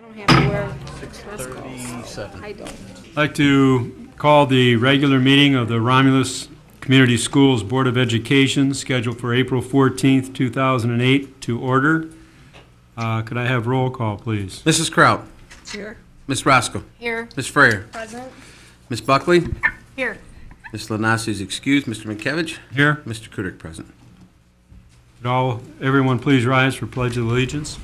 don't have to wear dress codes. 6:37. I don't. I'd like to call the regular meeting of the Romulus Community Schools Board of Education scheduled for April 14th, 2008 to order. Could I have roll call, please? Mrs. Kraut. Here. Ms. Roscoe. Here. Ms. Freyer. Present. Ms. Buckley. Here. Ms. Lanasi is excused. Mr. Minkevich. Here. Mr. Kudik present. Could everyone please rise for Pledge of Allegiance?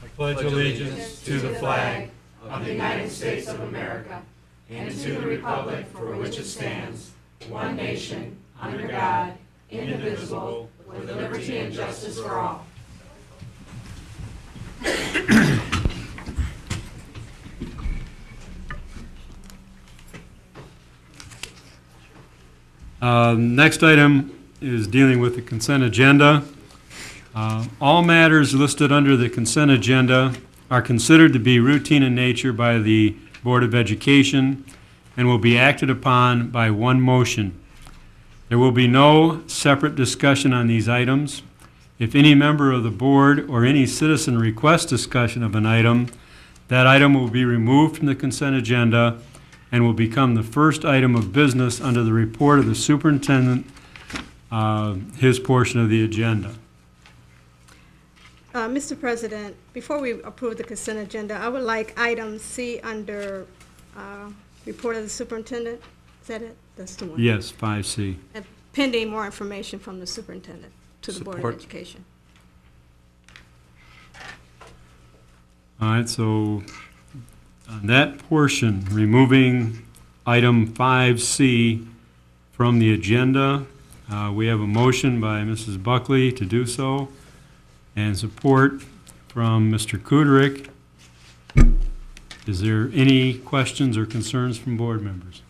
I pledge allegiance to the flag of the United States of America and to the republic for which it stands, one nation, under God, indivisible, with liberty and justice for all. Next item is dealing with the consent agenda. All matters listed under the consent agenda are considered to be routine in nature by the Board of Education and will be acted upon by one motion. There will be no separate discussion on these items. If any member of the board or any citizen requests discussion of an item, that item will be removed from the consent agenda and will become the first item of business under the report of the superintendent, his portion of the agenda. Mr. President, before we approve the consent agenda, I would like item C under report of the superintendent. Is that it? That's the one. Yes, 5C. And pending more information from the superintendent to the Board of Support. Education. All right, so on that portion, removing item 5C from the agenda, we have a motion by Mrs. Buckley to do so, and support from Mr. Kudick. Is there any questions or concerns from board members?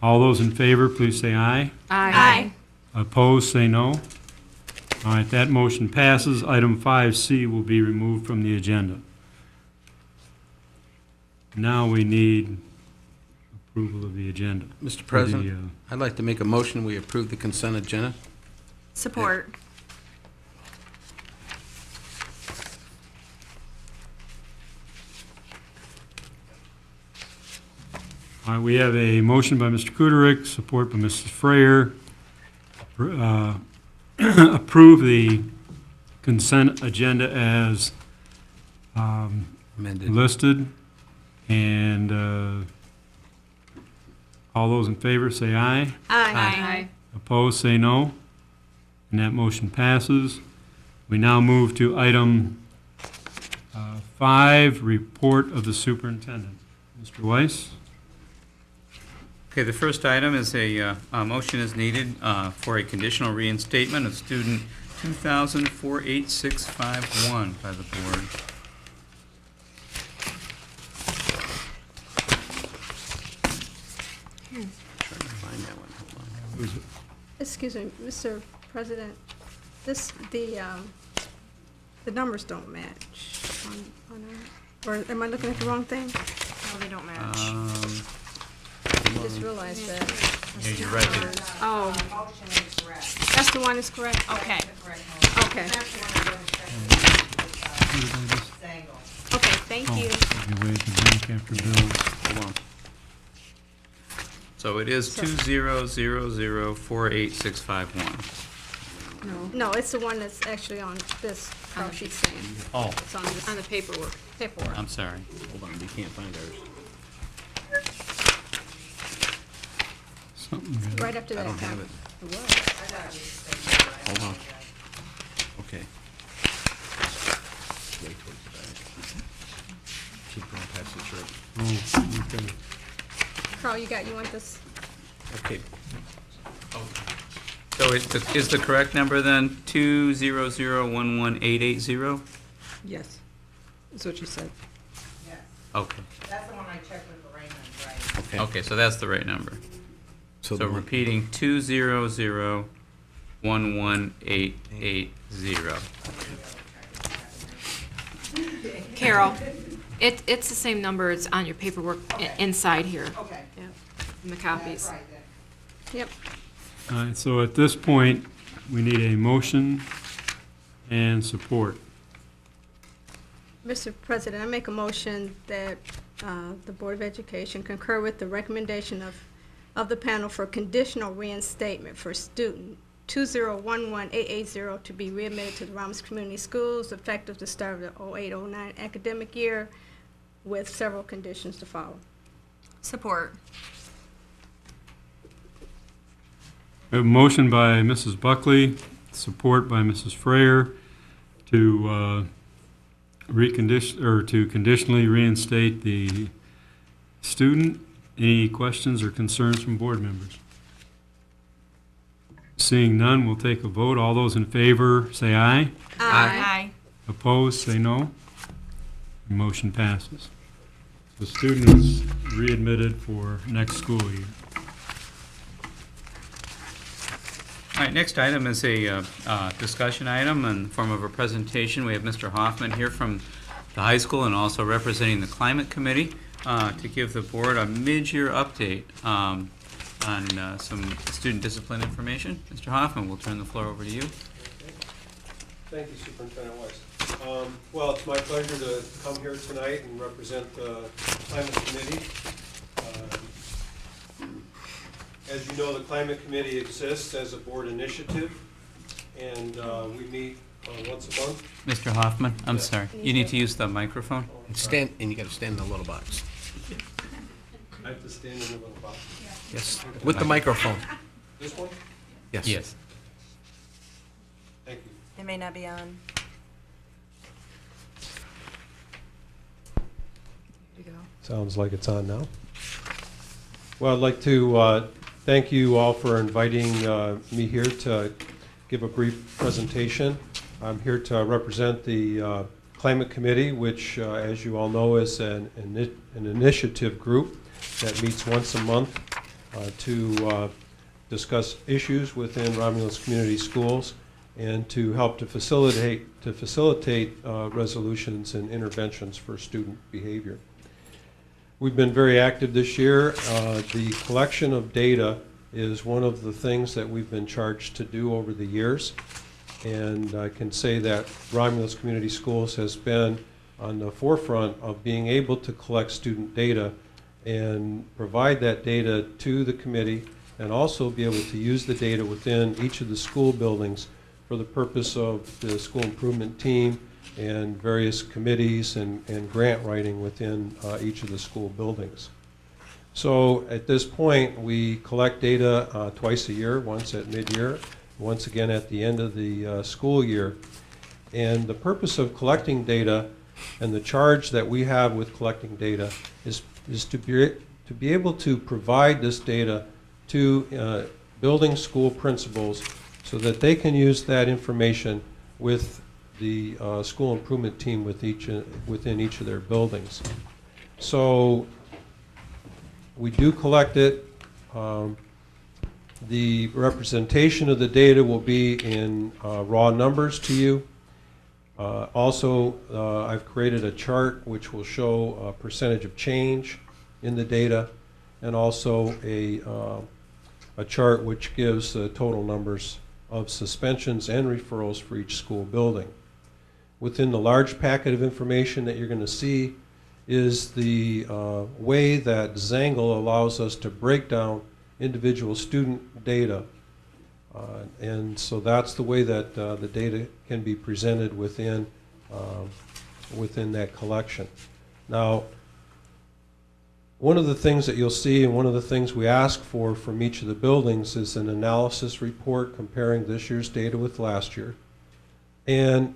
All those in favor, please say aye. Aye. Opposed, say no. All right, that motion passes. Item 5C will be removed from the agenda. Now we need approval of the agenda. Mr. President, I'd like to make a motion we approve the consent agenda. Support. All right, we have a motion by Mr. Kudick, support by Mrs. Freyer. Approve the consent agenda as Amended. listed. And all those in favor say aye. Aye. Opposed, say no. And that motion passes. We now move to item 5, report of the superintendent. Mr. Weiss? Okay, the first item is a motion is needed for a conditional reinstatement of student 2004-8651 by the board. Trying to find that one. Hold on. Excuse me, Mr. President, the numbers don't match on our, or am I looking at the wrong thing? No, they don't match. I just realized that. Yeah, you're right. Oh, that's the one that's correct? Okay. Okay. Okay, thank you. You wait to back after Bill. Hold on. So it is 20004861. No, it's the one that's actually on this, how she's saying. Oh, It's on the paperwork. I'm sorry. Hold on, we can't find ours. Something good. Right after I that. don't have it. It was. Hold on. Okay. Way towards the back. Keep going past the chart. Oh, okay. Carl, you want this? Okay. So is the correct number then 200118880? Yes, that's what you said. Okay. That's the one I checked with Raymond, right? Okay. Okay, so that's the right number. So So the one, repeating 200118880. Carol, it's the same number, it's on your paperwork inside here, Okay. in the copies. Right then. Yep. All right, so at this point, we need a motion and support. Mr. President, I make a motion that the Board of Education concur with the recommendation of the panel for conditional reinstatement for student 2011880 to be readmitted to the Romulus Community Schools effective the start of the 08-09 academic year with several conditions to follow. Support. We have a motion by Mrs. Buckley, support by Mrs. Frayer to to conditionally reinstate the student. Any questions or concerns from board members? Seeing none, we'll take a vote. All those in favor, say aye. Aye. Opposed, say no. Motion passes. The student is readmitted for next school year. All right, next item is a discussion item in the form of a presentation. We have Mr. Hoffman here from the high school and also representing the Climate Committee to give the board a mid-year update on some student discipline information. Mr. Hoffman, we'll turn the floor over to you. Thank you, Superintendent Weiss. Well, it's my pleasure to come here tonight and represent the Climate Committee. As you know, the Climate Committee exists as a board initiative, and we meet once a month. Mr. Hoffman, I'm sorry. You need to use the microphone. And you gotta stand in the little box. I have to stand in a little box. Yes, with the microphone. This one? Yes. Yes. Thank you. It may not be on. Here you go. Sounds like it's on now. Well, I'd like to thank you all for inviting me here to give a brief presentation. I'm here to represent the Climate Committee, which, as you all know, is an initiative group that meets once a month to discuss issues within Romulus Community Schools and to help to facilitate resolutions and interventions for student behavior. We've been very active this year. The collection of data is one of the things that we've been charged to do over the years. And I can say that Romulus Community Schools has been on the forefront of being able to collect student data and provide that data to the committee and also be able to use the data within each of the school buildings for the purpose of the school improvement team and various committees and grant writing within each of the school buildings. So at this point, we collect data twice a year, once at mid-year, once again at the end of the school year. And the purpose of collecting data and the charge that we have with collecting data is to be able to provide this data to building school principals so that they can use that information with the school improvement team within each of their buildings. So we do collect it. The representation of the data will be in raw numbers to you. Also, I've created a chart which will show a percentage of change in the data, and also a chart which gives the total numbers of suspensions and referrals for each school building. Within the large packet of information that you're going to see is the way that Zangle allows us to break down individual student data. And so that's the way that the data can be presented within that collection. Now, one of the things that you'll see and one of the things we ask for from each of the buildings is an analysis report comparing this year's data with last year, and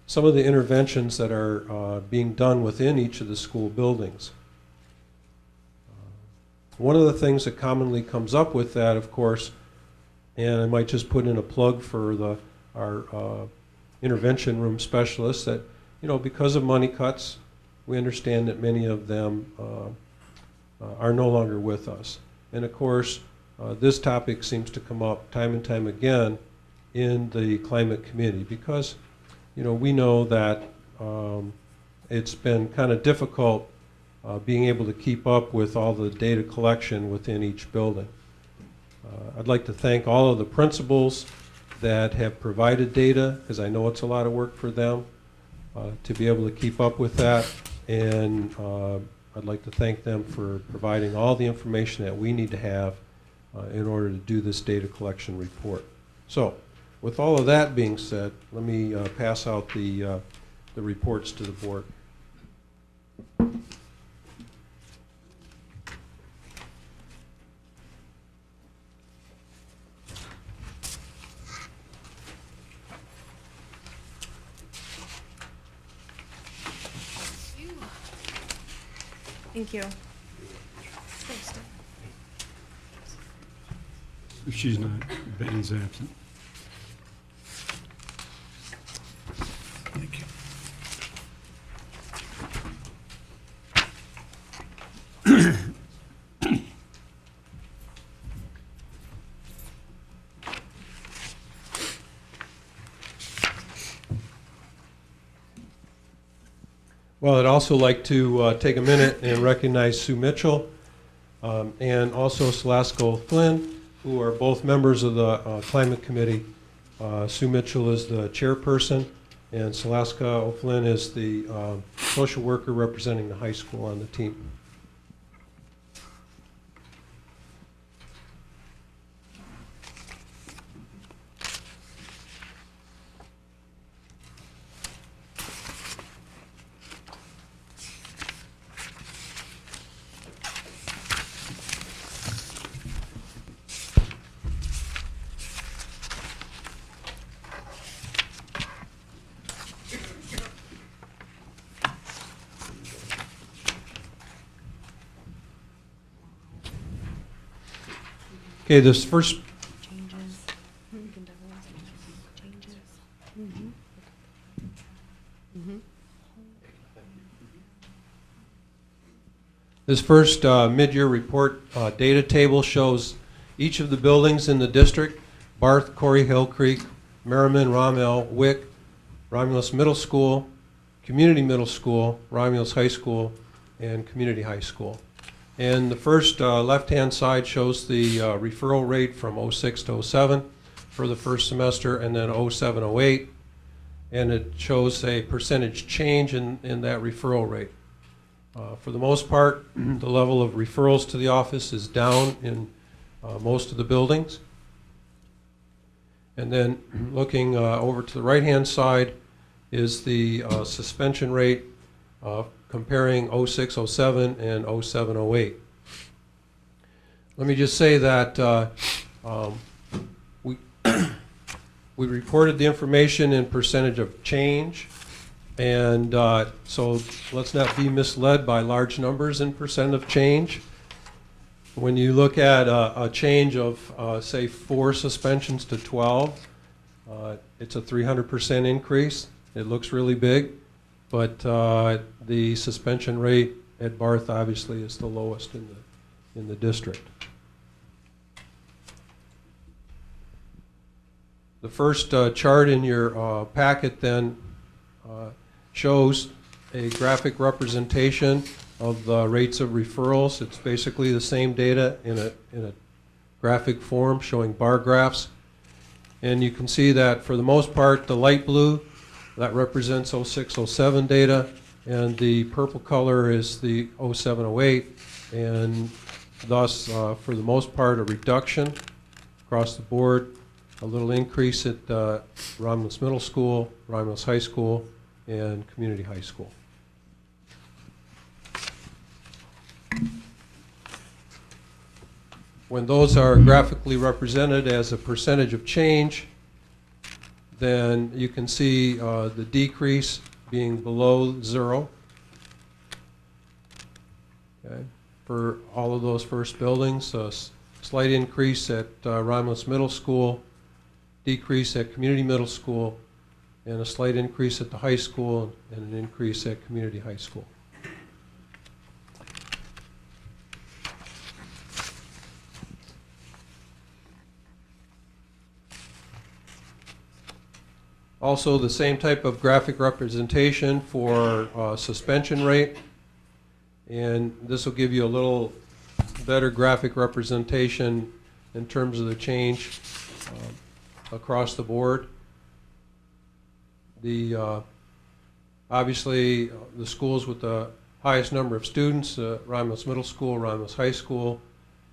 some of the interventions that are being done within each of the school buildings. One of the things that commonly comes up with that, of course, and I might just put in a plug for our intervention room specialists, that, you know, because of money cuts, we understand that many of them are no longer with us. And of course, this topic seems to come up time and time again in the Climate Committee because, you know, we know that it's been kind of difficult being able to keep up with all the data collection within each building. I'd like to thank all of the principals that have provided data, because I know it's a lot of work for them. to be able to keep up with that. And I'd like to thank them for providing all the information that we need to have in order to do this data collection report. So, with all of that being said, let me pass out the reports to the board. Thank you. If she's not, Ben's absent. Thank you. Well, I'd also like to take a minute and recognize Sue Mitchell and also Selasco Flynn, who are both members of the Climate Committee. Sue Mitchell is the chairperson, and Selasco Flynn is the social worker representing the high school on the team. Okay, this first mid-year report data table shows each of the buildings in the district: Barth, Corey Hill Creek, Merriman, Rommel, Wick, Romulus Middle School, Community Middle School, Romulus High School, and Community High School. And the first left-hand side shows the referral rate from 06 to 07 for the first semester, and then 07-08, and it shows a percentage change in that referral rate. For the most part, the level of referrals to the office is down in most of the buildings. And then looking over to the right-hand side is the suspension rate comparing 06-07 and 07-08. Let me just say that we reported the information in percentage of change, and so let's not be misled by large numbers in percent of change. When you look at a change of, say, 4 suspensions to 12, it's a 300% increase. It looks really big. But the suspension rate at Barth obviously is the lowest in the district. The first chart in your packet then shows a graphic representation of the rates of referrals. It's basically the same data in a graphic form showing bar graphs. And you can see that for the most part, the light blue, that represents 06-07 data, and the purple color is the 07-08, and thus, for the most part, a reduction across the board, a little increase at Romulus Middle School, Romulus High School, and Community High School. When those are graphically represented as a percentage of change, then you can see the decrease being below 0. Okay. For all of those first buildings, a slight increase at Romulus Middle School, decrease at Community Middle School, and a slight increase at the high school, and an increase at Community High School. Also, the same type of graphic representation for suspension rate, and this will give you a little better graphic representation in terms of the change across the board. The Obviously, the schools with the highest number of students, Romulus Middle School, Romulus High School,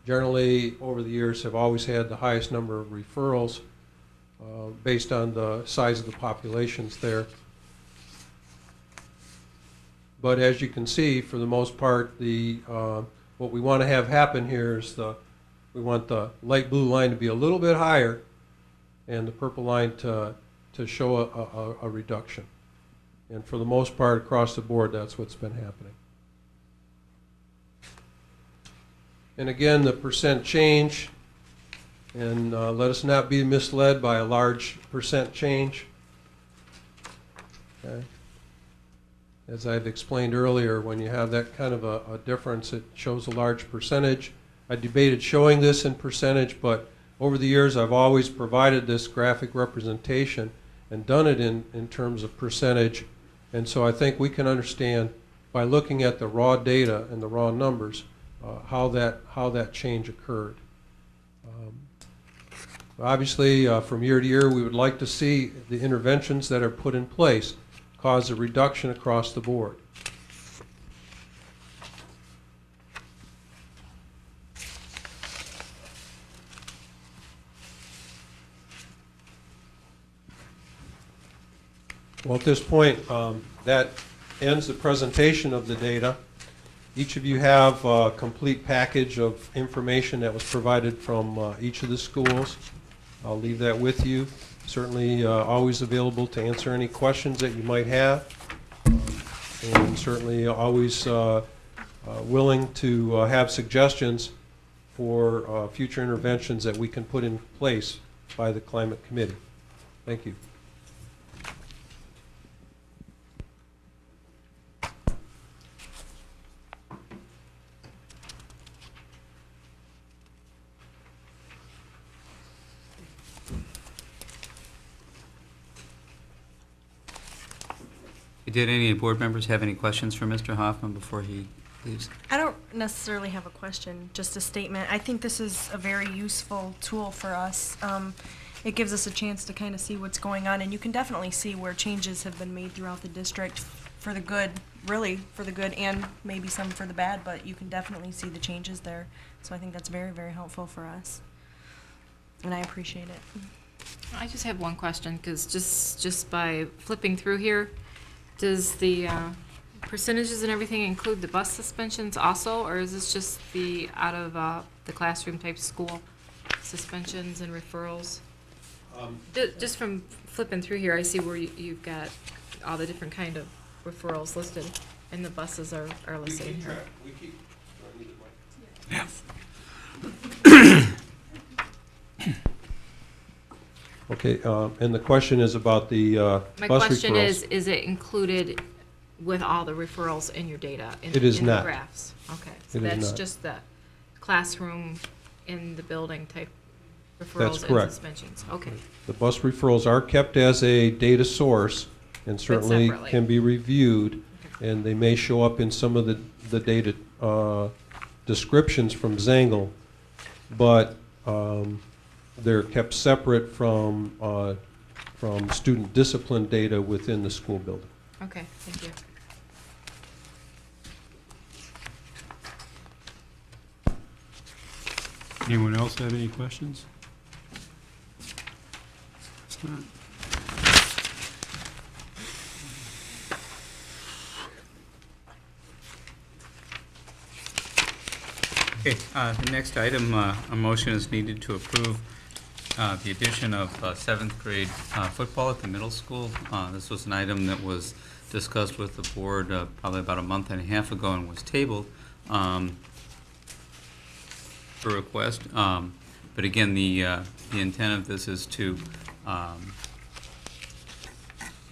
generally over the years have always had the highest number of referrals based on the size of the populations there. But as you can see, for the most part, what we want to have happen here is we want the light blue line to be a little bit higher and the purple line to show a reduction. And for the most part, across the board, that's what's been happening. And again, the percent change, and let us not be misled by a large percent change. Okay. As I've explained earlier, when you have that kind of a difference, it shows a large percentage. I debated showing this in percentage, but over the years I've always provided this graphic representation and done it in terms of percentage. And so I think we can understand by looking at the raw data and the raw numbers how that change occurred. Obviously, from year to year, we would like to see the interventions that are put in place cause a reduction across the board. Well, at this point, that ends the presentation of the data. Each of you have a complete package of information that was provided from each of the schools. I'll leave that with you. Certainly always available to answer any questions that you might have. And certainly always willing to have suggestions for future interventions that we can put in place by the Climate Committee. Thank you. Did any board members have any questions for Mr. Hoffman before he leaves? I don't necessarily have a question, just a statement. I think this is a very useful tool for us. It gives us a chance to kind of see what's going on, and you can definitely see where changes have been made throughout the district for the good, really for the good, and maybe some for the bad, but you can definitely see the changes there. So I think that's very, very helpful for us, and I appreciate it. I just have one question, because just by flipping through here, does the percentages and everything include the bus suspensions also, or is this just the out of the classroom type school suspensions and referrals? Just from flipping through here, I see where you've got all the different kind of referrals listed, and the buses are listed in here. Okay, and the question is about the bus referrals. My question is it included with all the referrals in your data? It is in not. the graphs? Okay, so It is that's not. just the classroom in the building type That's referrals and correct. suspensions? Okay, The bus referrals are kept as a data source and certainly separately. can be reviewed, and they may show up in some of the data descriptions from Zangle, but they're kept separate from student discipline data within the school building. okay, thank you. Anyone else have any questions? It's not. Okay, the next item, a motion is needed to approve the addition of seventh grade football at the middle school. This was an item that was discussed with the board probably about a month and a half ago and was tabled for request. But again, the intent of this is to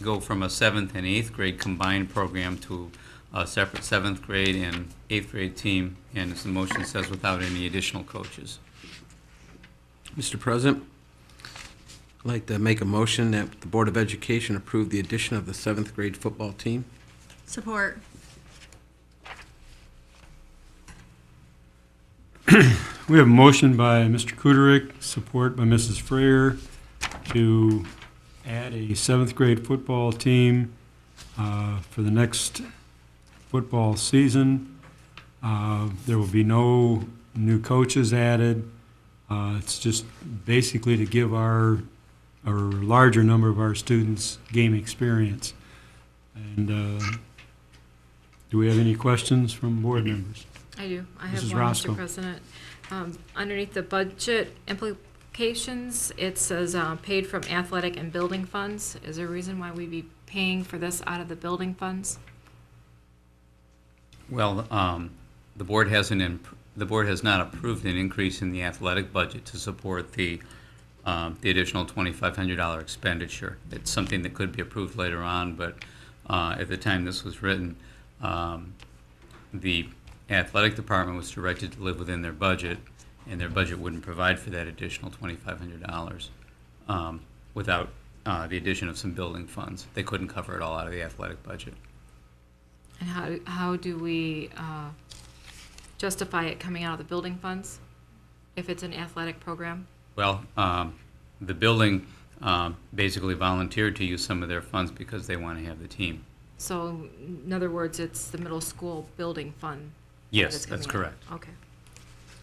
go from a seventh and eighth grade combined program to a separate seventh grade and eighth grade team, and as the motion says, without any additional coaches. Mr. President, I'd like to make a motion that the Board of Education approve the addition of the seventh grade football team. Support. We have a motion by Mr. Kuderick, support by Mrs. Freer, to add a seventh grade football team for the next football season. There will be no new coaches added. It's just basically to give our larger number of our students game experience. And do we have any questions from board members? I do. I have Mrs. one, Roscoe. Mr. President. Underneath the budget implications, it says paid from athletic and building funds. Is there a reason why we be paying for this out of the building funds? Well, the board has not approved an increase in the athletic budget to support the additional $2,500 expenditure. It's something that could be approved later on, but at the time this was written, the athletic department was directed to live within their budget, and their budget wouldn't provide for that additional $2,500 without the addition of some building funds. They couldn't cover it all out of the athletic budget. And how do we justify it coming out of the building funds if it's an athletic program? Well, the building basically volunteered to use some of their funds because they want to have the team. So, in other words, it's the middle school building fund? Yes, it's that's coming out. correct. Okay.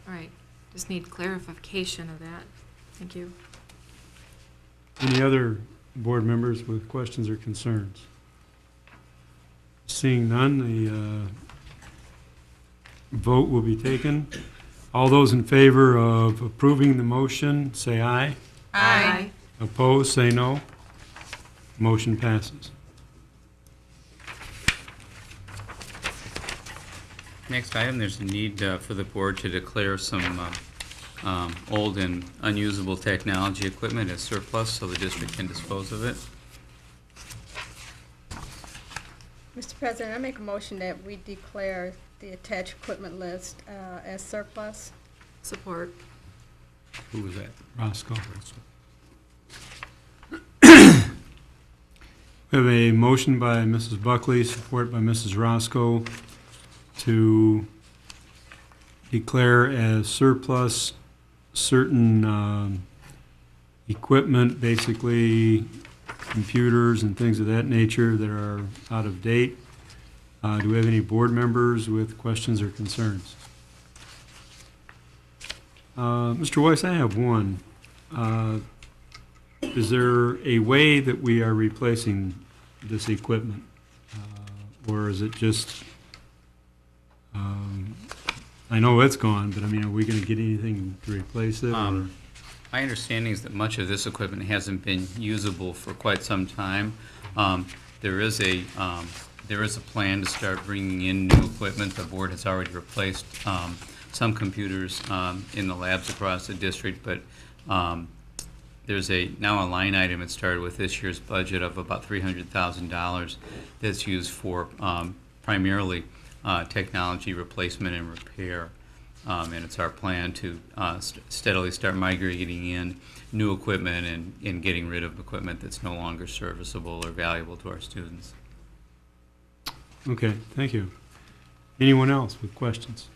All right. Just need clarification of that. Thank you. Any other board members with questions or concerns? Seeing none, the vote will be taken. All those in favor of approving the motion, say aye. Aye. Opposed, say no. Motion passes. Next item, there's a need for the board to declare some old and unusable technology equipment as surplus so the district can dispose of it. Mr. President, I make a motion that we declare the attached equipment list as surplus. Support. Who was that? Roscoe. We have a motion by Mrs. Buckley, support by Mrs. Roscoe, to declare as surplus certain equipment, basically computers and things of that nature that are out of date. Do we have any board members with questions or concerns? Mr. Weiss, I have one. Is there a way that we are replacing this equipment? Or is it just, I know it's gone, but I mean, are we going to get anything to replace it? or- My understanding is that much of this equipment hasn't been usable for quite some time. There is a plan to start bringing in new equipment. The board has already replaced some computers in the labs across the district, but there's now a line item that started with this year's budget of about $300,000 that's used for primarily technology replacement and repair. And it's our plan to steadily start migrating in new equipment and getting rid of equipment that's no longer serviceable or valuable to our students. Okay, thank you. Anyone else with questions?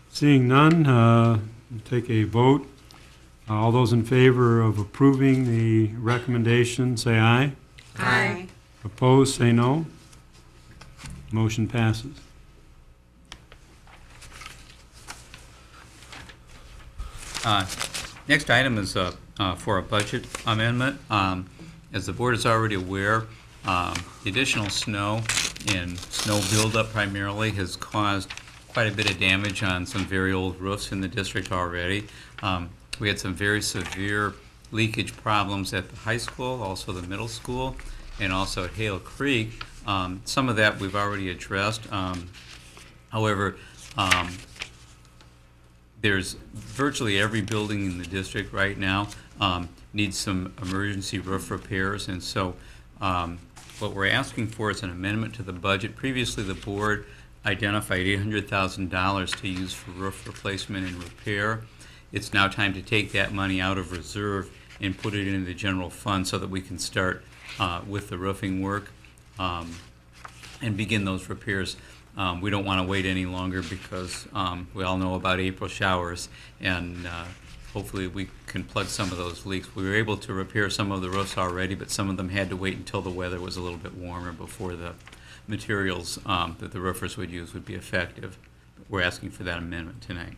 Seeing none, we'll take a vote. All those in favor of approving the recommendation, say aye. Aye. Opposed, say no. Motion passes. Next item is for a budget amendment. As the board is already aware, the additional snow and snow buildup primarily has caused quite a bit of damage on some very old roofs in the district already. We had some very severe leakage problems at the high school, also the middle school, and also at Hale Creek. Some of that we've already addressed. However, there's virtually every building in the district right now needs some emergency roof repairs, and so what we're asking for is an amendment to the budget. Previously, the board identified $800,000 to use for roof replacement and repair. It's now time to take that money out of reserve and put it into the general fund so that we can start with the roofing work and begin those repairs. We don't want to wait any longer because we all know about April showers, and hopefully we can plug some of those leaks. We were able to repair some of the roofs already, but some of them had to wait until the weather was a little bit warmer before the materials that the roofers would use would be effective. We're asking for that amendment tonight.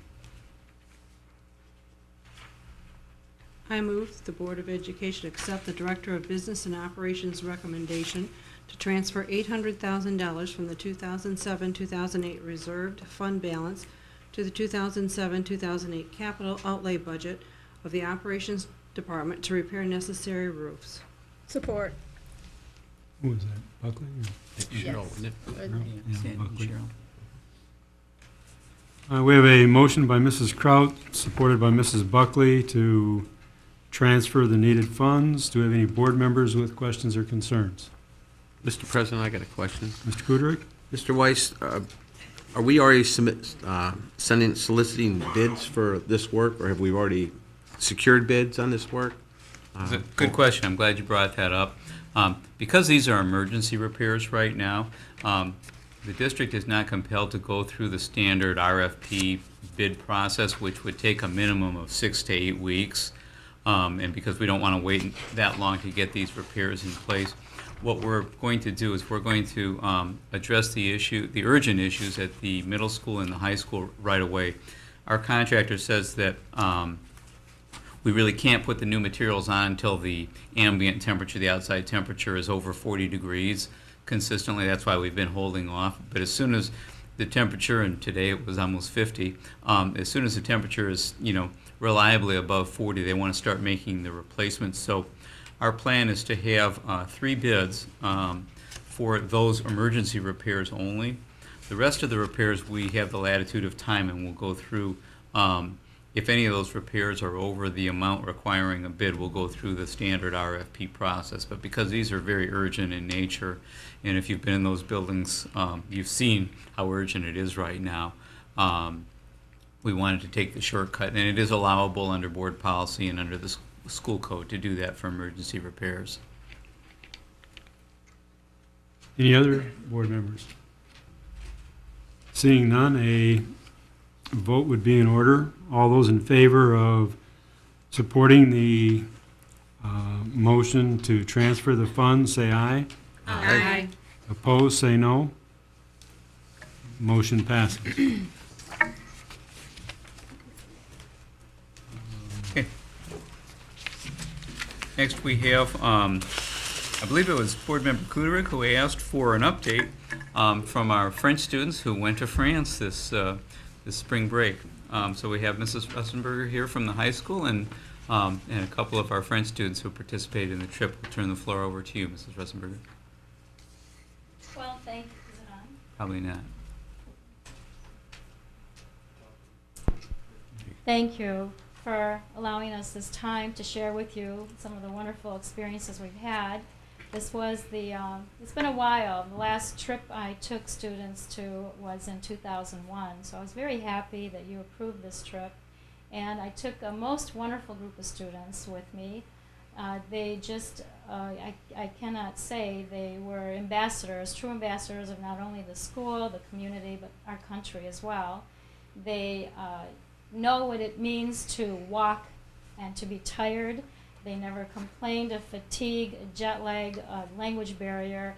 I move the Board of Education accept the Director of Business and Operations recommendation to transfer $800,000 from the 2007-2008 reserved fund balance to the 2007-2008 capital outlay budget of the Operations Department to repair necessary roofs. Support. Who was that, Buckley? Cheryl, wasn't it? Yeah, Sandy and Buckley. Cheryl. We have a motion by Mrs. Kraut, supported by Mrs. Buckley, to transfer the needed funds. Do we have any board members with questions or concerns? Mr. President, I got a question. Mr. Kudrick? Mr. Weiss, are we already soliciting bids for this work, or have we already secured bids on this work? It's a good question. I'm glad you brought that up. Because these are emergency repairs right now, the district is not compelled to go through the standard RFP bid process, which would take a minimum of 6 to 8 weeks. And because we don't want to wait that long to get these repairs in place, what we're going to do is we're going to address the urgent issues at the middle school and the high school right away. Our contractor says that we really can't put the new materials on until the ambient temperature, the outside temperature, is over 40 degrees consistently. That's why we've been holding off. But as soon as the temperature, and today it was almost 50, as soon as the temperature is, reliably above 40, they want to start making the replacements. So our plan is to have 3 bids for those emergency repairs only. The rest of the repairs, we have the latitude of time, and we'll go through, if any of those repairs are over the amount requiring a bid, we'll go through the standard RFP process. But because these are very urgent in nature, and if you've been in those buildings, you've seen how urgent it is right now, we wanted to take the shortcut. And it is allowable under board policy and under the school code to do that for emergency repairs. Any other board members? Seeing none, a vote would be in order. All those in favor of supporting the motion to transfer the funds, say aye. Aye. Opposed, say no. Motion passes. Okay. Next we have, I believe it was Board Member Kudrick who asked for an update from our French students who went to France this spring break. So we have Mrs. Russenberger here from the high school and a couple of our French students who participated in the trip. We'll turn the floor over to you, Mrs. Russenberger. Well, is it on? Probably not. Thank you for allowing us this time to share with you some of the wonderful experiences we've had. This was it's been a while. The last trip I took students to was in 2001, so I was very happy that you approved this trip. And I took a most wonderful group of students with me. They just, I cannot say, they were ambassadors, true ambassadors of not only the school, the community, but our country as well. They know what it means to walk and to be tired. They never complained of fatigue, jet lag, language barrier.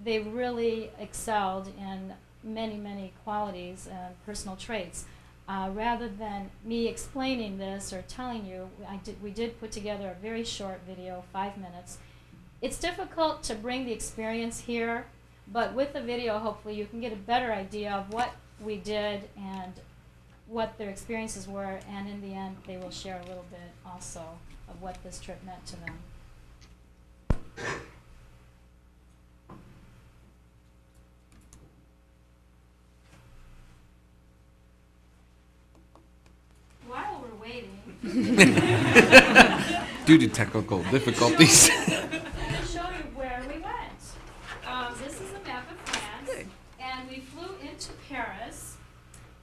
They really excelled in many, many qualities and personal traits. Rather than me explaining this or telling you, we did put together a very short video, 5 minutes. It's difficult to bring the experience here, but with the video, hopefully you can get a better idea of what we did and what their experiences were, and in the end, they will share a little bit also of what this trip meant to them. While we're waiting, Due to technical difficulties. I'm going to show you where we went. This is a map of France, and we flew into Paris,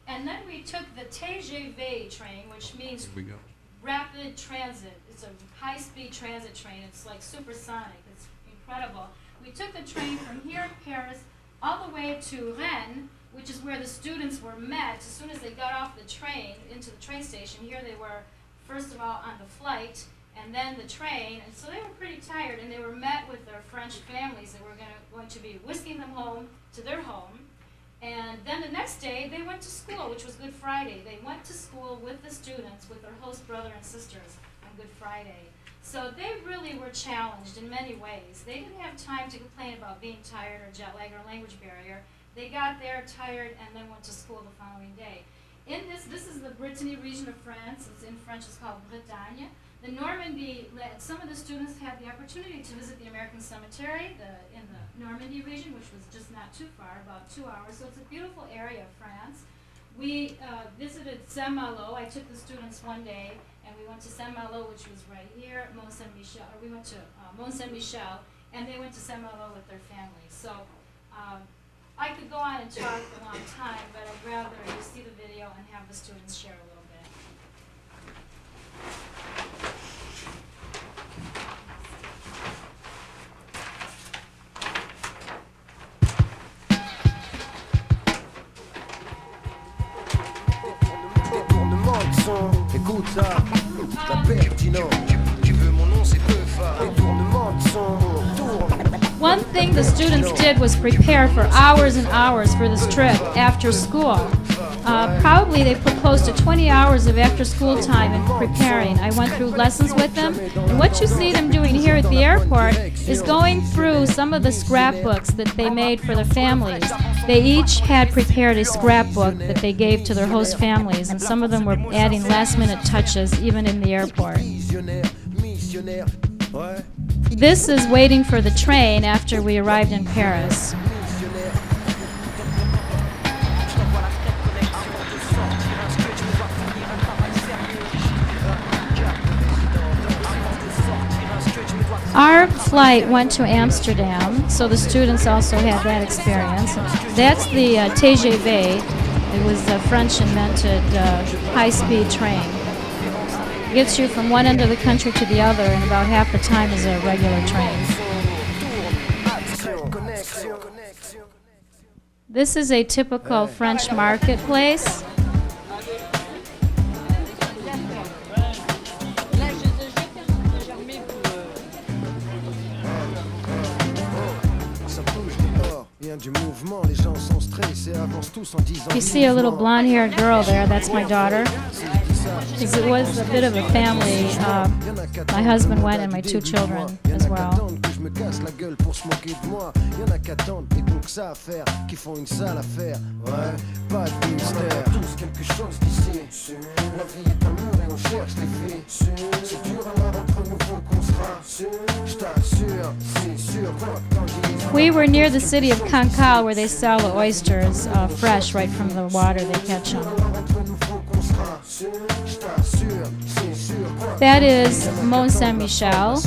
and then we took the TGV train, which means Here we go. rapid transit. It's a high-speed transit train. It's like supersonic. It's incredible. We took the train from here in Paris all the way to Rennes, which is where the students were met. As soon as they got off the train into the train station, here they were first of all on the flight and then the train, and so they were pretty tired, and they were met with their French families that were going to be whisking them home to their home. And then the next day, they went to school, which was Good Friday. They went to school with the students, with their host brother and sisters on Good Friday. So they really were challenged in many ways. They didn't have time to complain about being tired or jet lag or language barrier. They got there tired and then went to school the following day. In this is the Brittany region of France. It's in French, it's called Bretagne. The Normandy, some of the students had the opportunity to visit the American Cemetery in the Normandy region, which was just not too far, about 2 hours. So it's a beautiful area of France. We visited Saint-Malo. I took the students one day, and we went to Saint-Malo, which was right here, Mont-Saint-Michel, or we went to Mont-Saint-Michel, and they went to Saint-Malo with their families. So I could go on and talk for a long time, but I'd rather you see the video and have the students share a little bit. Écoute ça, la pertinent. Tu veux mon nom, c'est peu phare. Détournement de son tour. One thing the students did was prepare for hours and hours for this trip after school. Probably they put close to 20 hours of after-school time in preparing. I went through lessons with them, and what you see them doing here at the airport is going through some of the scrapbooks that they made for their families. They each had prepared a scrapbook that they gave to their host families, and some of them were adding last-minute touches even in the airport. This is waiting for the train after we arrived in Paris. Our flight went to Amsterdam, so the students also had that experience. That's the TGV. It was a French-invented high-speed train. It gets you from one end of the country to the other in about half the time as a regular train. This is a typical French marketplace. You see a little blonde-haired girl there, that's my daughter. Because it was a bit of a family. My husband went and my 2 children as well. We were near the city of Cancale where they sell the oysters fresh right from the water. They catch them. That is Mont-Saint-Michel.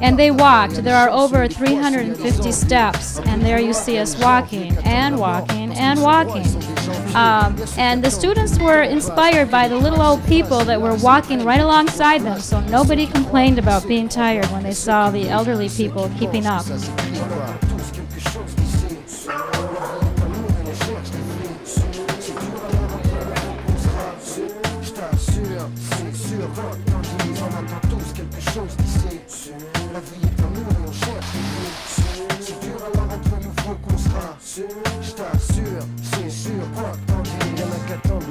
And they walked. There are over 350 steps, and there you see us walking and walking and walking. And the students were inspired by the little old people that were walking right alongside them, so nobody complained about being tired when they saw the elderly people keeping up.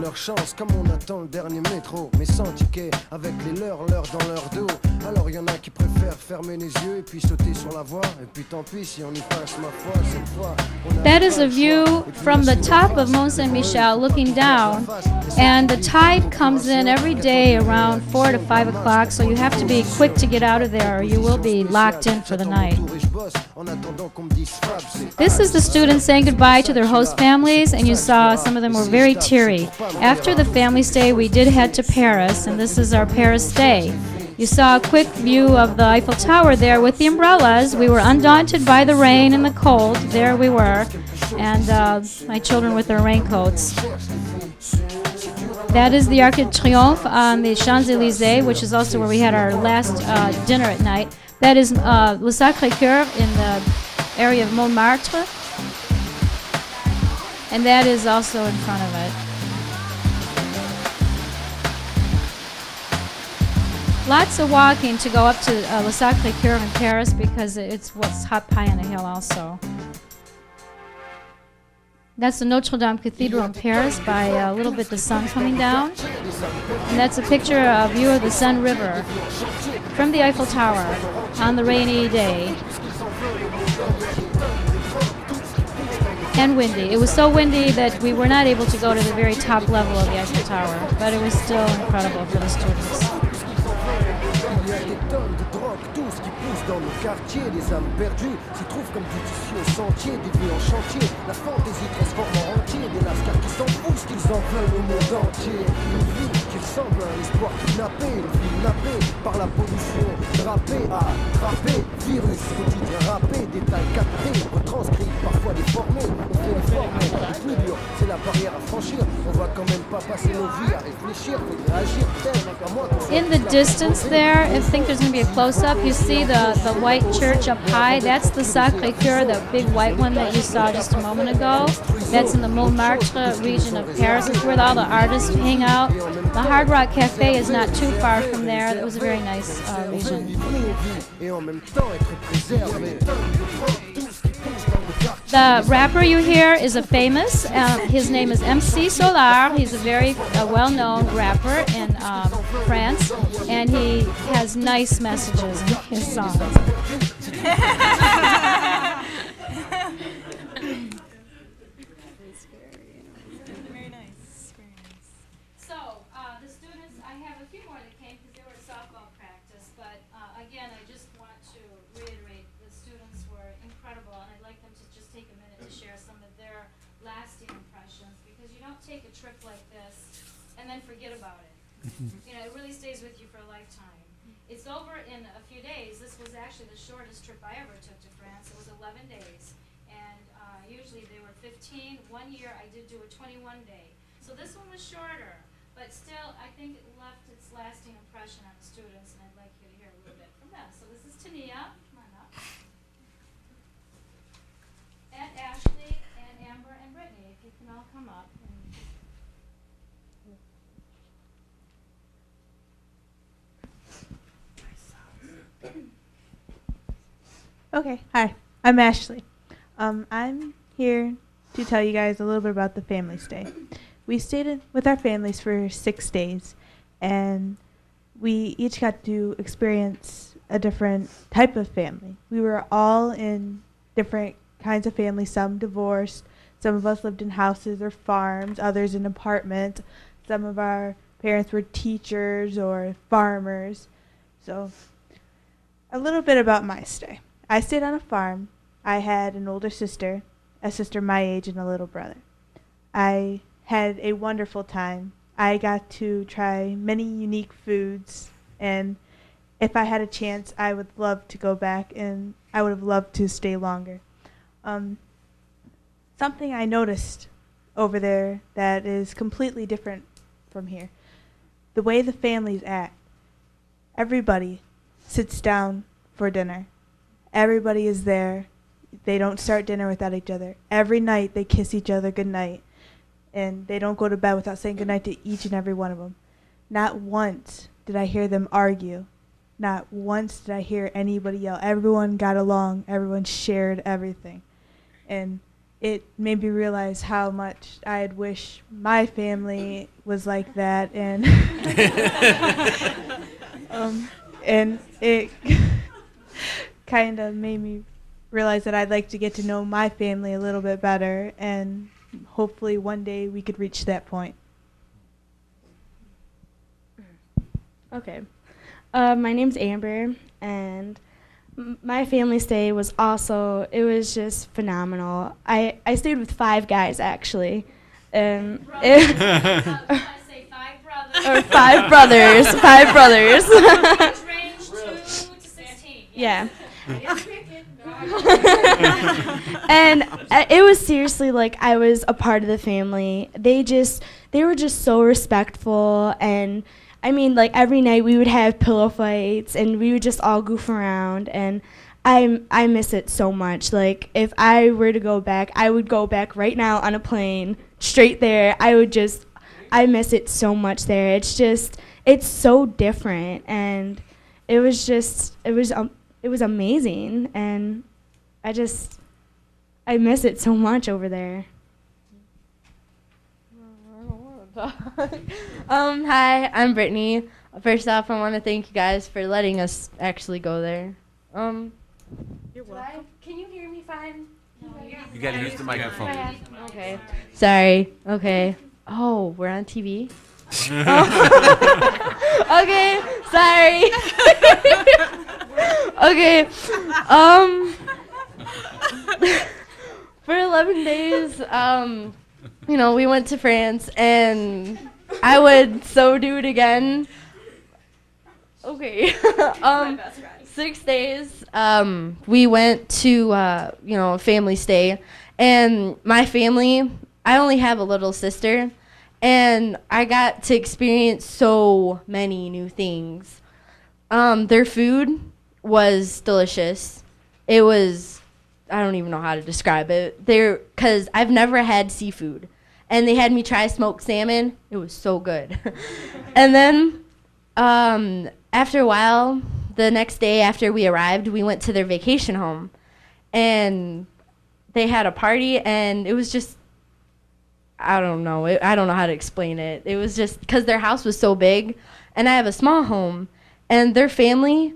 Leur chance comme on attend le dernier métro, mais sans ticket, avec les leurs dans leur dos. Alors y en a qui préfèrent fermer les yeux et puis sauter sur la voie, et puis tant pis si on y passe ma foi cette fois. That is a view from the top of Mont-Saint-Michel looking down, and the tide comes in every day around 4 to 5 o'clock, so you have to be quick to get out of there or you will be locked in for the night. This is the students saying goodbye to their host families, and you saw some of them were very teary. After the family stay, we did head to Paris, and this is our Paris stay. You saw a quick view of the Eiffel Tower there with the umbrellas. We were undaunted by the rain and the cold. There we were, and my children with their raincoats. That is the Arc de Triomphe on the Champs-Élysées, which is also where we had our last dinner at night. That is Le Sacré-Cœur in the area of Montmartre, and that is also in front of it. lots of walking to go up to Le Sacré-Cœur in Paris because it's what's up high on a hill also. That's the Notre Dame Cathedral in Paris by a little bit the sun coming down. And that's a picture, a view of the Seine River from the Eiffel Tower on the rainy day. And windy. It was so windy that we were not able to go to the very top level of the Eiffel Tower, but it was still incredible for the students. Tout ce qui pousse dans nos quartiers, les âmes perdues s'y trouvent comme du tissu au sentier, des vies en chantier. La fantaisie transforme en entier des lascars qui s'en foutent, qu'ils en veulent au monde entier. Une vie qui ressemble à un espoir kidnappé, une vie nappée par la pollution, drapée, attrapée, virus quotidien râpé, détails captés, retranscrits, parfois déformés. On fait les former, le plus dur, c'est la barrière à franchir. On va quand même pas passer nos vies à réfléchir, faudrait agir peut-être, à moins qu'on soit... In the distance there, I think there's going to be a close-up. You see the white church up high. That's the Sacré-Cœur, the big white one that you saw just a moment ago. That's in the Montmartre region of Paris. It's where all the artists hang out. The Hard Rock Cafe is not too far from there. It was a very nice region. The rapper you hear is a famous, his name is MC Solar. He's a very well-known rapper in France, and he has nice messages in his songs. Very nice, very nice. So, the students, I have a few more that came because they were at softball practice, but again, I just want to reiterate the students were incredible, and I'd like them to just take a minute to share some of their lasting impressions, because you don't take a trip like this and then forget about it. You know, it really stays with you for a lifetime. It's over in a few days. This was actually the shortest trip I ever took to France. It was 11 days, and usually they were 15. 1 year I did do a 21-day. So this one was shorter, but still I think it left its lasting impression on the students, and I'd like you to hear a little bit from them. So this is Tania. Come on up. And Ashley and Amber and Brittany, if you can all come up. Okay, hi, I'm Ashley. I'm here to tell you guys a little bit about the family stay. We stayed with our families for 6 days, and we each got to experience a different type of family. We were all in different kinds of families, some divorced, some of us lived in houses or farms, others in apartments. Some of our parents were teachers or farmers. So, a little bit about my stay. I stayed on a farm. I had an older sister, a sister my age, and a little brother. I had a wonderful time. I got to try many unique foods, and if I had a chance, I would love to go back, and I would have loved to stay longer. Something I noticed over there that is completely different from here, the way the families act. Everybody sits down for dinner. Everybody is there. They don't start dinner without each other. Every night they kiss each other goodnight. And they don't go to bed without saying goodnight to each and every one of them. Not once did I hear them argue. Not once did I hear anybody yell. Everyone got along. Everyone shared everything. And it made me realize how much I'd wish my family was like that. And, and it kind of made me realize that I'd like to get to know my family a little bit better, and hopefully one day we could reach that point. Okay. My name's Amber, and my family stay was also, it was just phenomenal. I stayed with 5 guys, actually. I say 5 brothers. Or 5 brothers. 5 brothers. Age range 2 to 16. Yeah. And it was seriously like I was a part of the family. They were just so respectful, and I mean, like every night we would have pillow fights and we would just all goof around, and I miss it so much. Like if I were to go back, I would go back right now on a plane straight there. I miss it so much there. it's so different, and it was amazing, and I miss it so much over there. Hi, I'm Brittany. First off, I want to thank you guys for letting us actually go there. You're welcome. Can you hear me fine? You gotta use the microphone. Okay. Sorry. Okay. Oh, we're on TV? Okay. Sorry. Okay. For 11 days, we went to France, and I would so do it again. Okay. 6 days, we went to, a family stay, and my family, I only have a little sister, and I got to experience so many new things. Their food was delicious. It was, I don't even know how to describe it. Because I've never had seafood, and they had me try smoked salmon. It was so good. And then, after a while, the next day after we arrived, we went to their vacation home, and they had a party, and it was just, I don't know how to explain it. It was just because their house was so big, and I have a small home, and their family,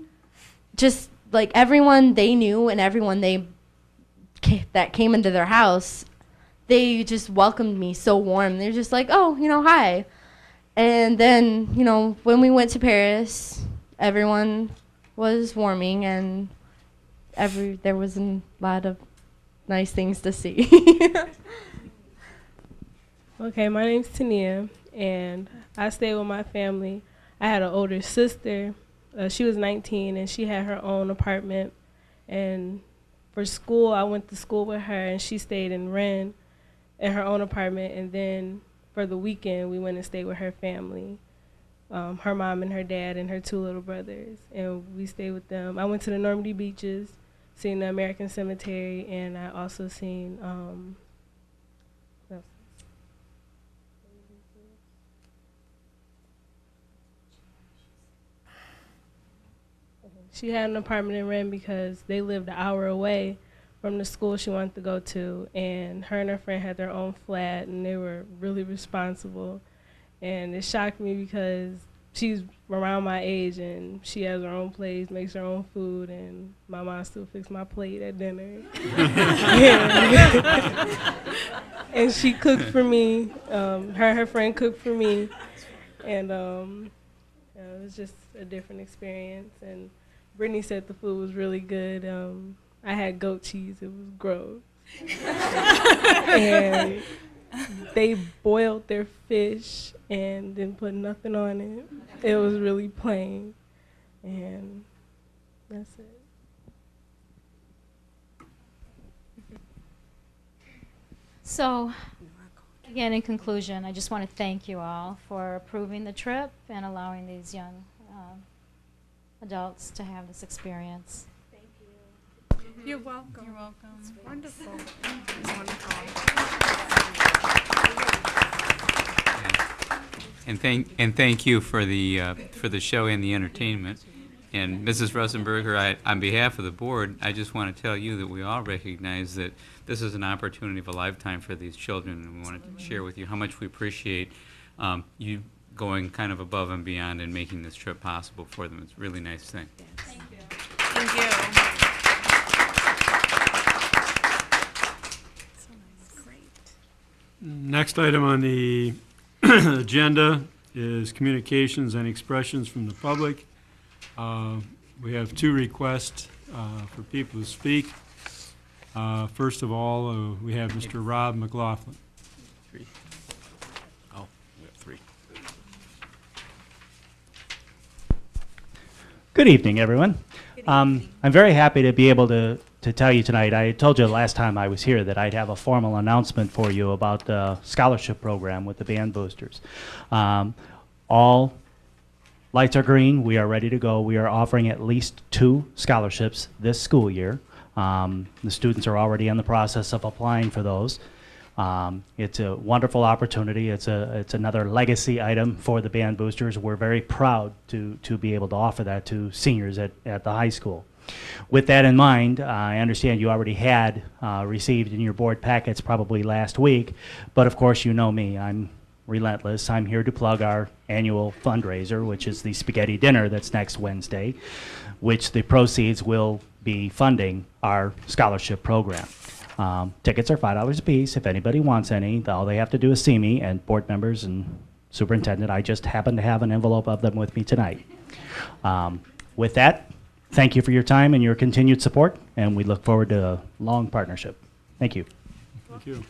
just like everyone they knew and everyone that came into their house, they just welcomed me so warm. They're just like, oh, hi. And then, when we went to Paris, everyone was warming, and there was a lot of nice things to see. Okay, my name's Tania, and I stayed with my family. I had an older sister. She was 19, and she had her own apartment. And for school, I went to school with her, and she stayed in Rennes in her own apartment. And then for the weekend, we went and stayed with her family, her mom and her dad and her 2 little brothers. And we stayed with them. I went to the Normandy beaches, seen the American Cemetery, and I also seen she had an apartment in Rennes because they lived an hour away from the school she wanted to go to, and her friend had their own flat, and they were really responsible. And it shocked me because she's around my age, and she has her own place, makes her own food, and my mom still fixed my plate at dinner. And she cooked for me. Her friend cooked for me, and it was just a different experience. And Brittany said the food was really good. I had goat cheese. It was gross. And they boiled their fish and didn't put nothing on it. It was really plain. And that's it. So, again, in conclusion, I just want to thank you all for approving the trip and allowing these young adults to have this experience. Thank you. You're welcome. You're welcome. It's wonderful. It's wonderful. And thank you for the show and the entertainment. And Mrs. Rosenberger, on behalf of the board, I just want to tell you that we all recognize that this is an opportunity of a lifetime for these children, and we wanted to share with you how much we appreciate you going kind of above and beyond and making this trip possible for them. It's a really nice thing. Yes. Thank you. Thank you. So nice. Great. Next item on the agenda is communications and expressions from the public. We have 2 requests for people to speak. First of all, we have Mr. Rob McLaughlin. 3. Oh, we have 3. Good evening, everyone. I'm very happy to be able to tell you tonight. I told you last time I was here that I'd have a formal announcement for you about the scholarship program with the Band Boosters. All lights are green. We are ready to go. We are offering at least 2 scholarships this school year. The students are already in the process of applying for those. It's a wonderful opportunity. It's another legacy item for the Band Boosters. We're very proud to be able to offer that to seniors at the high school. With that in mind, I understand you already had received in your board packets probably last week, but of course you know me. I'm relentless. I'm here to plug our annual fundraiser, which is the spaghetti dinner that's next Wednesday, which the proceeds will be funding our scholarship program. Tickets are $5 a piece. If anybody wants any, all they have to do is see me, and board members and superintendent. I just happen to have an envelope of them with me tonight. With that, thank you for your time and your continued support, and we look forward to a long partnership. Thank you. Thank you.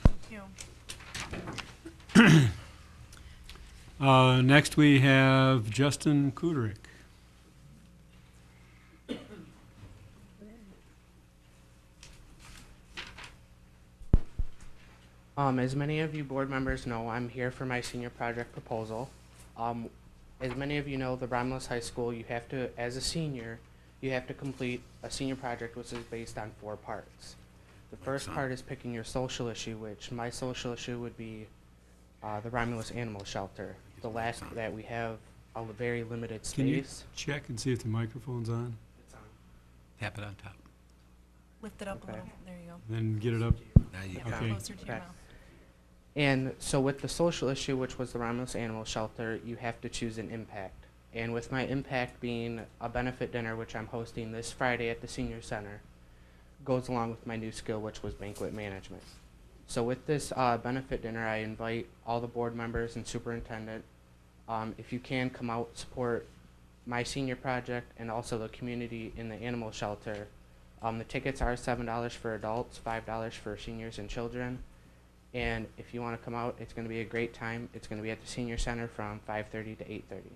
Thank you. Next, we have Justin Kuderick. As many of you board members know, I'm here for my senior project proposal. As many of you know, the Romulus High School, you have to, as a senior, you have to complete a senior project which is based on 4 parts. The first part is picking your social issue, which my social issue would be the Romulus Animal Shelter. The last that we have a very limited space. Can you check and see if the microphone's on? It's on. Tap it on top. Lift it up a Okay. little. There you go. Then get it up. Now you Yeah, Okay. closer to your Okay. mouth. And so with the social issue, which was the Romulus Animal Shelter, you have to choose an impact. And with my impact being a benefit dinner, which I'm hosting this Friday at the Senior Center, goes along with my new skill, which was banquet management. So with this benefit dinner, I invite all the board members and superintendent. If you can, come out, support my senior project and also the community in the animal shelter. The tickets are $7 for adults, $5 for seniors and children. And if you want to come out, it's going to be a great time. It's going to be at the Senior Center from 5:30 to 8:30.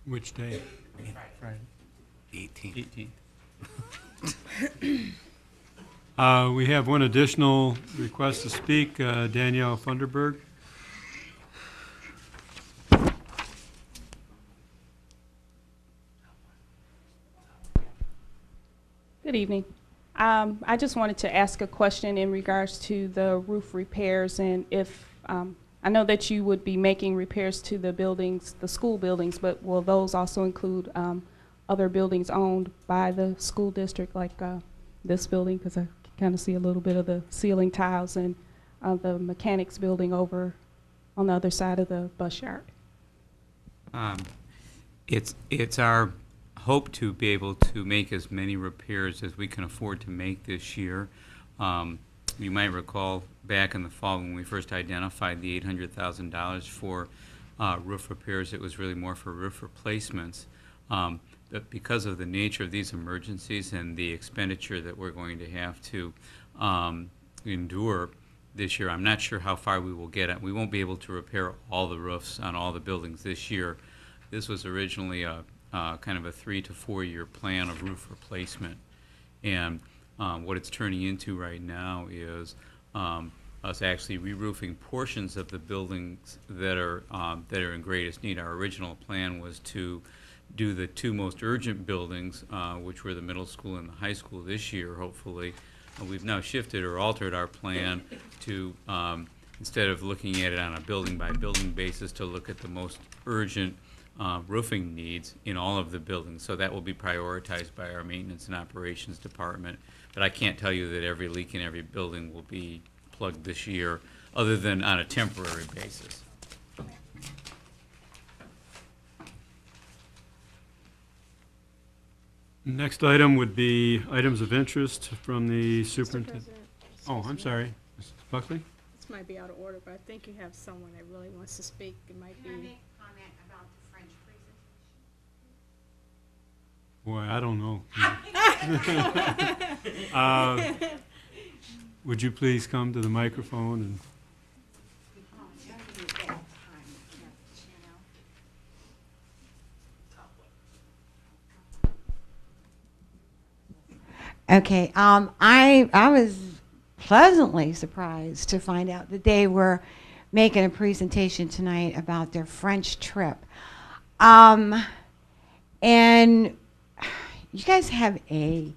Which day? Friday. 18. 18th. We have one additional request to speak, Danielle Funderburg. Good evening. I just wanted to ask a question in regards to the roof repairs, and if, I know that you would be making repairs to the buildings, the school buildings, but will those also include other buildings owned by the school district, like this building? Because I kind of see a little bit of the ceiling tiles and the mechanics building over on the other side of the bus yard. It's our hope to be able to make as many repairs as we can afford to make this year. You might recall back in the fall when we first identified the $800,000 for roof repairs, it was really more for roof replacements. But because of the nature of these emergencies and the expenditure that we're going to have to endure this year, I'm not sure how far we will get. We won't be able to repair all the roofs on all the buildings this year. This was originally a kind of a 3 to 4 year plan of roof replacement. And what it's turning into right now is us actually re-roofing portions of the buildings that are in greatest need. Our original plan was to do the 2 most urgent buildings, which were the middle school and the high school this year, hopefully. We've now shifted or altered our plan to, instead of looking at it on a building-by-building basis, to look at the most urgent roofing needs in all of the buildings. So that will be prioritized by our maintenance and operations department. But I can't tell you that every leak in every building will be plugged this year, other than on a temporary basis. Next item would be items of interest from the superintendent. Oh, I'm sorry. Mrs. Buckley? This might be out of order, but I think you have someone that really wants to speak. It might be. Can I make a comment about the French Boy, I don't know. Would you please come to the microphone and... Okay, I was pleasantly surprised to find out that they were making a presentation tonight about their French trip. And you guys have a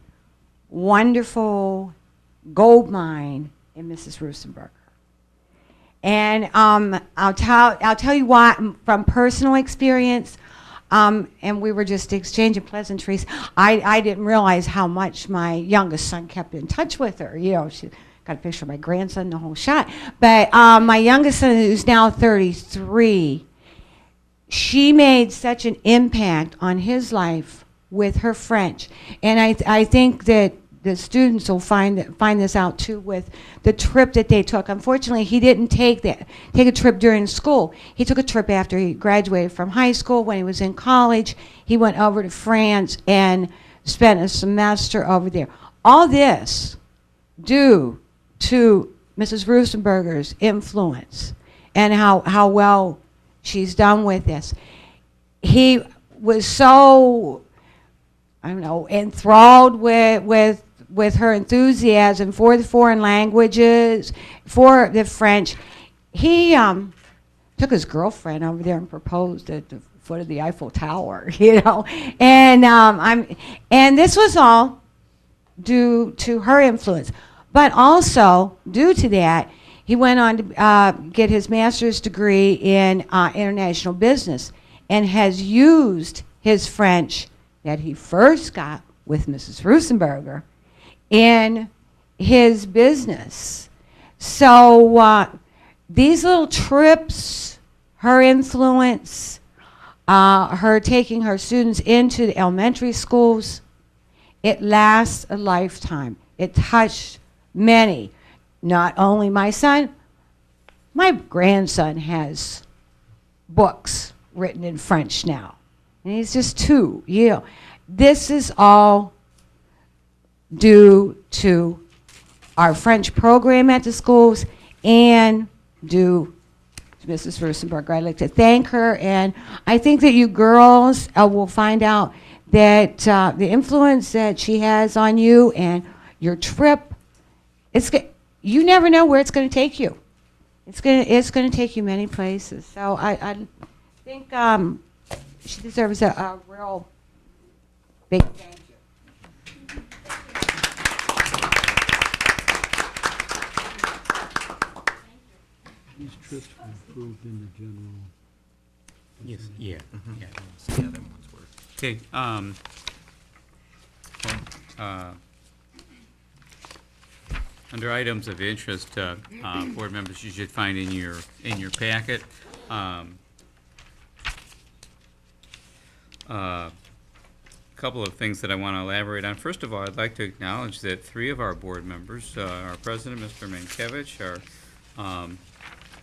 wonderful gold mine in Mrs. Rusenberger. And I'll tell you why, from personal experience, and we were just exchanging pleasantries. I didn't realize how much my youngest son kept in touch with her. You know, she got a picture of my grandson, the whole shot. But my youngest son, who's now 33, she made such an impact on his life with her French. And I think that the students will find this out too with the trip that they took. Unfortunately, he didn't take a trip during school. He took a trip after he graduated from high school. When he was in college, he went over to France and spent a semester over there. All this due to Mrs. Rusenberger's influence and how well she's done with this. He was so, I don't know, enthralled with her enthusiasm for the foreign languages, for the French. He took his girlfriend over there and proposed at the foot of the Eiffel Tower, you know. And this was all due to her influence. But also, due to that, he went on to get his master's degree in international business and has used his French that he first got with Mrs. Rusenberger in his business. So these little trips, her influence, her taking her students into the elementary schools, it lasts a lifetime. It touched many, not only my son, my grandson has books written in French now. And he's just 2, you know. This is all due to our French program at the schools and due to Mrs. Rusenberger. I'd like to thank her, and I think that you girls will find out that the influence that she has on you and your trip, you never know where it's going to take you. It's going to take you many places. So I think she deserves a real big thank you. These trips were approved in the general. Yes, yeah. Mhm. Yeah. The other ones were. Okay, under items of interest, board members, you should find in your packet, couple of things that I want to elaborate on. First of all, I'd like to acknowledge that 3 of our board members, our president, Mr. Mankiewicz, our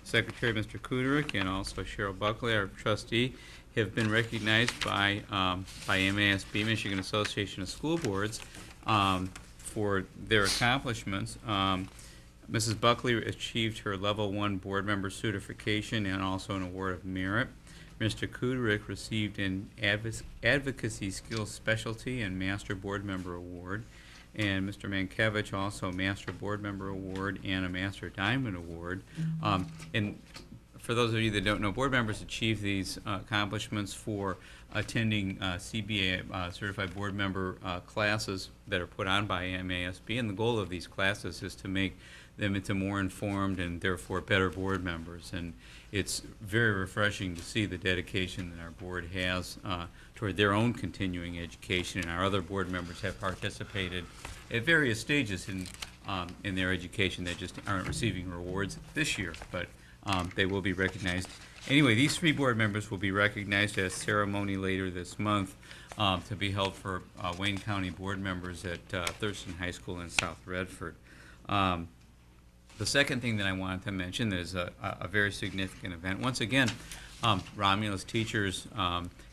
secretary, Mr. Kuderick, and also Cheryl Buckley, our trustee, have been recognized by MASB, Michigan Association of School Boards, for their accomplishments. Mrs. Buckley achieved her level 1 board member certification and also an award of merit. Mr. Kuderick received an advocacy skills specialty and master board member award. And Mr. Mankiewicz also a master board member award and a master diamond award. And for those of you that don't know, board members achieve these accomplishments for attending CBA certified board member classes that are put on by MASB, and the goal of these classes is to make them into more informed and therefore better board members. And it's very refreshing to see the dedication that our board has toward their own continuing education, and our other board members have participated at various stages in their education. They just aren't receiving rewards this year, but they will be recognized. Anyway, these 3 board members will be recognized at a ceremony later this month to be held for Wayne County board members at Thurston High School in South Redford. The second thing that I wanted to mention is a very significant event. Once again, Romulus teachers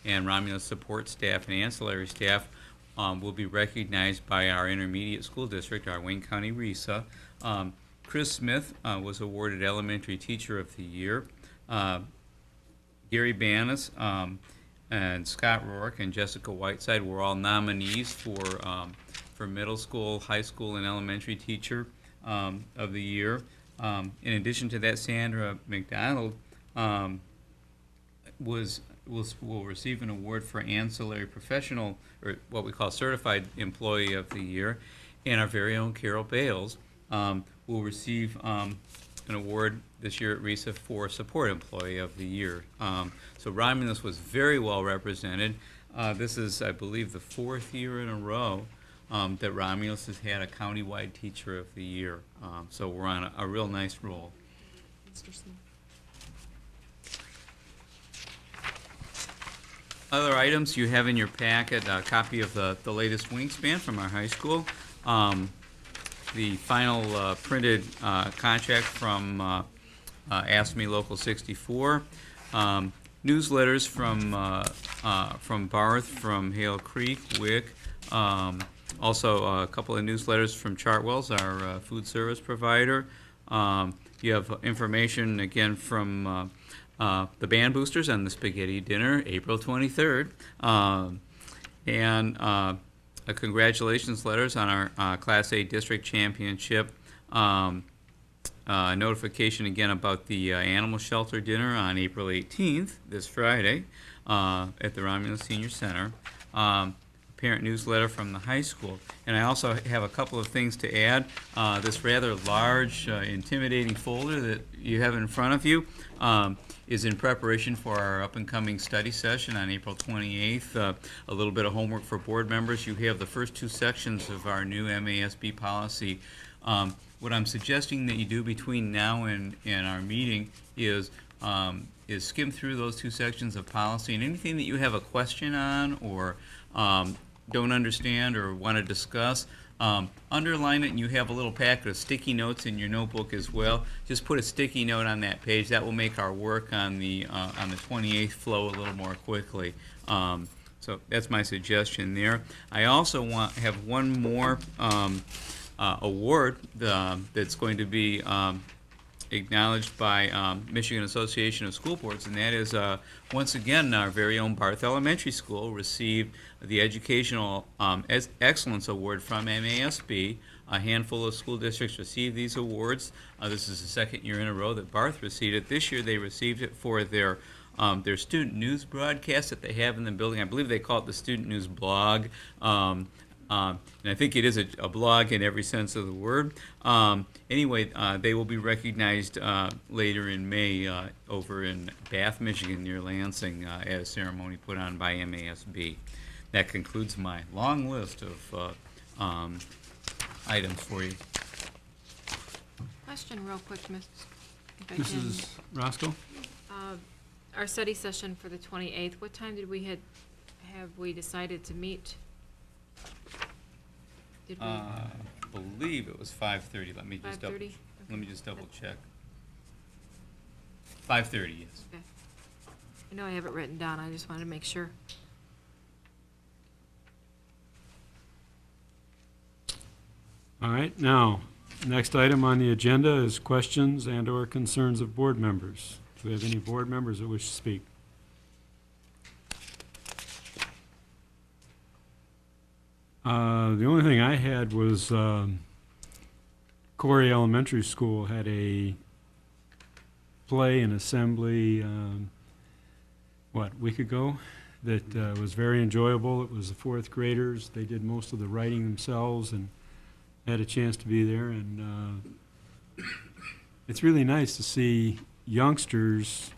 and Romulus support staff and ancillary staff will be recognized by our intermediate school district, our Wayne County RESA. Chris Smith was awarded Elementary Teacher of the Year. Gary Banas and Scott Rourke and Jessica Whiteside were all nominees for middle school, high school, and elementary teacher of the year. In addition to that, Sandra McDonald will receive an award for ancillary professional, or what we call certified employee of the year. and our very own Carol Bales will receive an award this year at RISA for Support Employee of the Year. So Romulus was very well represented. This is, I believe, the 4th year in a row that Romulus has had a countywide Teacher of the Year. So we're on a real nice roll. Mr. Smith. Other items, you have in your packet a copy of the latest wingspan from our high school. The final printed contract from ASME Local 64. Newsletters from Barth, from Hale Creek, Wick. Also a couple of newsletters from Chartwell's, our food service provider. You have information again from the band boosters on the spaghetti dinner, April 23rd. And congratulations letters on our Class A district championship. Notification again about the animal shelter dinner on April 18th, this Friday, at the Romulus Senior Center. Parent newsletter from the high school. And I also have a couple of things to add. This rather large, intimidating folder that you have in front of you is in preparation for our up-and-coming study session on April 28th. A little bit of homework for board members. You have the first 2 sections of our new MASB policy. What I'm suggesting that you do between now and our meeting is skim through those 2 sections of policy, and anything that you have a question on or don't understand or want to discuss, underline it, and you have a little packet of sticky notes in your notebook as well. Just put a sticky note on that page. That will make our work on the 28th flow a little more quickly. So that's my suggestion there. I also have one more award that's going to be acknowledged by Michigan Association of School Boards, and that is once again our very own Barth Elementary School received the Educational Excellence Award from MASB. A handful of school districts received these awards. This is the 2nd year in a row that Barth received it. This year they received it for their student news broadcast that they have in the building. I believe they call it the Student News Blog. And I think it is a blog in every sense of the word. Anyway, they will be recognized later in May over in Bath, Michigan, near Lansing, at a ceremony put on by MASB. That concludes my long list of items for you. Question real quick, if I can. Mrs. Roscoe? Our study session for the 28th, what time did have we decided to meet? Did we? I believe it was 5:30. Let me just 5:30? Let me just double check. 5:30, yes. Okay. I know I have it written down. I just wanted to make sure. All right, now, next item on the agenda is questions and/or concerns of board members. Do we have any board members that wish to speak? The only thing I had was Corey Elementary School had a play and assembly, week ago, that was very enjoyable. It was the 4th graders. They did most of the writing themselves and had a chance to be there. And it's really nice to see youngsters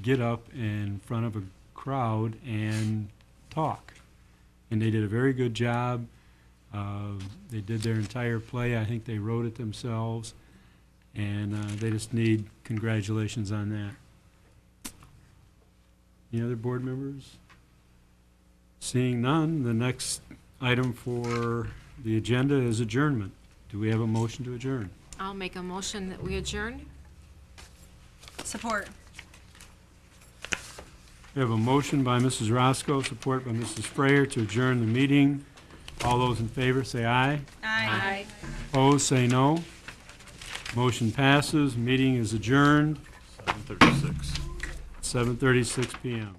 get up in front of a crowd and talk. And they did a very good job. They did their entire play. I think they wrote it themselves. And they just need congratulations on that. Any other board members? Seeing none, the next item for the agenda is adjournment. Do we have a motion to adjourn? I'll make a motion that we adjourn. Support. We have a motion by Mrs. Roscoe, support by Mrs. Frayer to adjourn the meeting. All those in favor say aye. Aye. Opposed, say no. Motion passes. Meeting is adjourned. 7:36 p.m.